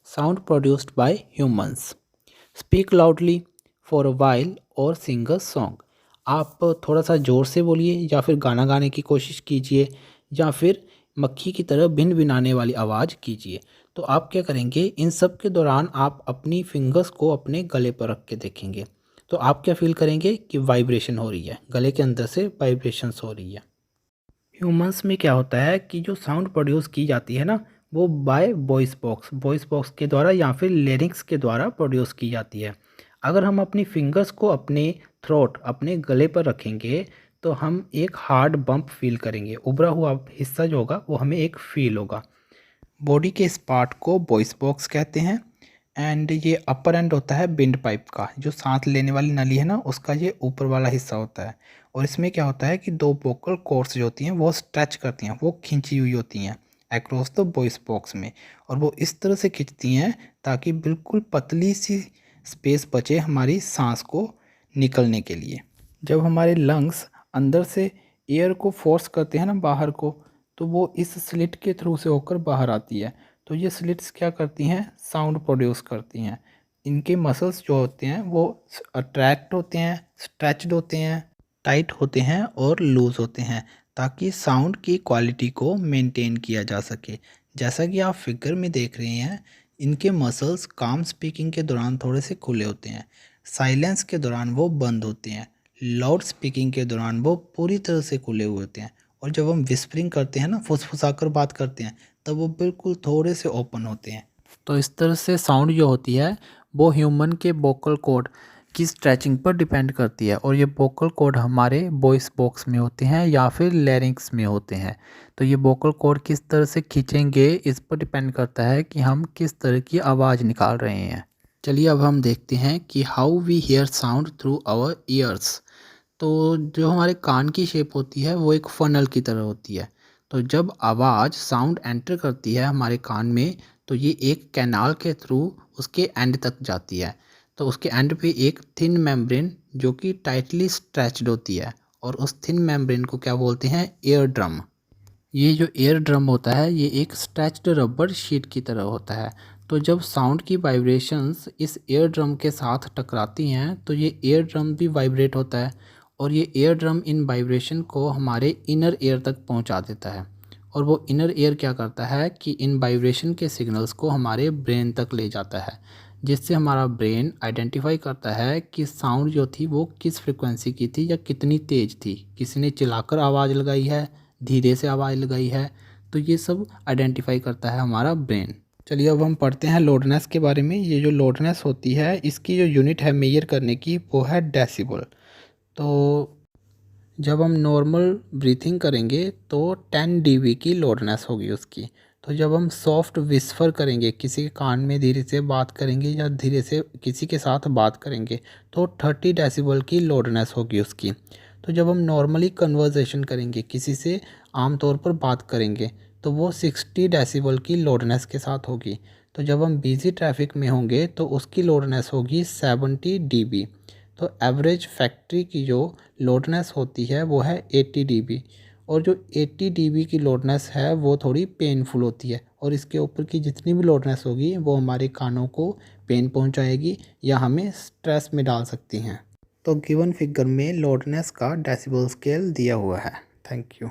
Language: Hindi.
Sound produced by humans. Speak loudly for a while और सिंग अ सॉन्ग। आप थोड़ा सा ज़ोर से बोलिए या फिर गाना गाने की कोशिश कीजिए या फिर मक्खी की तरह भिन भिनाने वाली आवाज़ कीजिए। तो आप क्या करेंगे, इन सब के दौरान आप अपनी फिंगर्स को अपने गले पर रख के देखेंगे। तो आप क्या फील करेंगे कि वाइब्रेशन हो रही है, गले के अंदर से वाइब्रेशंस हो रही है। ह्यूमंस में क्या होता है कि जो साउंड प्रोड्यूस की जाती है ना, वो बाय वॉइस बॉक्स के द्वारा या फिर लेरिक्स के द्वारा प्रोड्यूस की जाती है। अगर हम अपनी फिंगर्स को अपने थ्रोट अपने गले पर रखेंगे तो हम एक हार्ड बम्प फील करेंगे। उभरा हुआ हिस्सा जो होगा वो हमें एक फील होगा। बॉडी के इस पार्ट को वॉइस बॉक्स कहते हैं। एंड ये अपर एंड होता है विंड पाइप का, जो सांस लेने वाली नली है ना, उसका ये ऊपर वाला हिस्सा होता है। और इसमें क्या होता है कि दो वोकल कॉर्ड्स जो होती हैं वो स्ट्रेच करती हैं, वो खींची हुई होती हैं अक्रॉस द वॉइस बॉक्स में। और वो इस तरह से खींचती हैं ताकि बिल्कुल पतली सी स्पेस बचे हमारी सांस को निकलने के लिए। जब हमारे लंग्स अंदर से एयर को फोर्स करते हैं ना बाहर को, तो वो इस स्लिट के थ्रू से होकर बाहर आती है। तो ये स्लिट्स क्या करती हैं, साउंड प्रोड्यूस करती हैं। इनके मसल्स जो होते हैं वो अट्रैक्ट होते हैं, स्ट्रेच्ड होते हैं, टाइट होते हैं और लूज होते हैं, ताकि साउंड की क्वालिटी को मेंटेन किया जा सके। जैसा कि आप फिगर में देख रहे हैं, इनके मसल्स काम स्पीकिंग के दौरान थोड़े से खुले होते हैं, साइलेंस के दौरान वो बंद होते हैं, लाउड स्पीकिंग के दौरान वो पूरी तरह से खुले हुए होते हैं। और जब हम विस्परिंग करते हैं ना, फुसफुसाकर बात करते हैं, तब वो बिल्कुल थोड़े से ओपन होते हैं। तो इस तरह से साउंड जो होती है वो ह्यूमन के वोकल कॉर्ड की स्ट्रेचिंग पर डिपेंड करती है। और ये वोकल कॉर्ड हमारे वॉइस बॉक्स में होते हैं या फिर लैरिंक्स में होते हैं। तो ये वोकल कॉर्ड किस तरह से खींचेंगे इस पर डिपेंड करता है कि हम किस तरह की आवाज़ निकाल रहे हैं। चलिए अब हम देखते हैं कि how we hear sound through our ears. तो जो हमारे कान की शेप होती है वो एक फनल की तरह होती है। तो जब आवाज़ साउंड एंटर करती है हमारे कान में, तो ये एक कैनाल के थ्रू उसके एंड तक जाती है। तो उसके एंड पे एक थिन मेम्ब्रेन जो कि टाइटली स्ट्रेच्ड होती है, और उस थिन मेम्ब्रेन को क्या बोलते हैं, एयर ड्रम। ये जो एयर ड्रम होता है ये एक स्ट्रेच्ड रबर शीट की तरह होता है। तो जब साउंड की वाइब्रेशंस इस एयर ड्रम के साथ टकराती हैं तो ये एयर ड्रम भी वाइब्रेट होता है, और ये एयर ड्रम इन वाइब्रेशन को हमारे इनर ईयर तक पहुंचा देता है। और वो इनर ईयर क्या करता है कि इन वाइब्रेशन के सिग्नल्स को हमारे ब्रेन तक ले जाता है, जिससे हमारा ब्रेन आइडेंटिफाई करता है कि साउंड जो थी वो किस फ्रिक्वेंसी की थी या कितनी तेज़ थी, किसी ने चिल्लाकर आवाज़ लगाई है, धीरे से आवाज़ लगाई है। तो ये सब आइडेंटिफाई करता है हमारा ब्रेन। चलिए अब हम पढ़ते हैं लोडनेस के बारे में। ये जो लोडनेस होती है इसकी जो यूनिट है मेजर करने की वो है डेसिबल। तो जब हम नॉर्मल ब्रीथिंग करेंगे तो 10 dB की लोडनेस होगी उसकी। तो जब हम सॉफ्ट विस्पर करेंगे, किसी के कान में धीरे से बात करेंगे या धीरे से किसी के साथ बात करेंगे, तो 30 डेसिबल की लोडनेस होगी उसकी। तो जब हम नॉर्मली कन्वर्सेशन करेंगे, किसी से आमतौर पर बात करेंगे, तो वो 60 डेसिबल की लोडनेस के साथ होगी। तो जब हम बिजी ट्रैफिक में होंगे तो उसकी लोडनेस होगी 70 dB। तो एवरेज फैक्ट्री की जो लोडनेस होती है वो है 80 dB। और जो 80 dB की लोडनेस है वो थोड़ी पेनफुल होती है, और इसके ऊपर की जितनी भी लोडनेस होगी वो हमारे कानों को पेन पहुंचाएगी या हमें स्ट्रेस में डाल सकती हैं। तो गिवन फिगर में लोडनेस का डेसिबल स्केल दिया हुआ है। Thank you.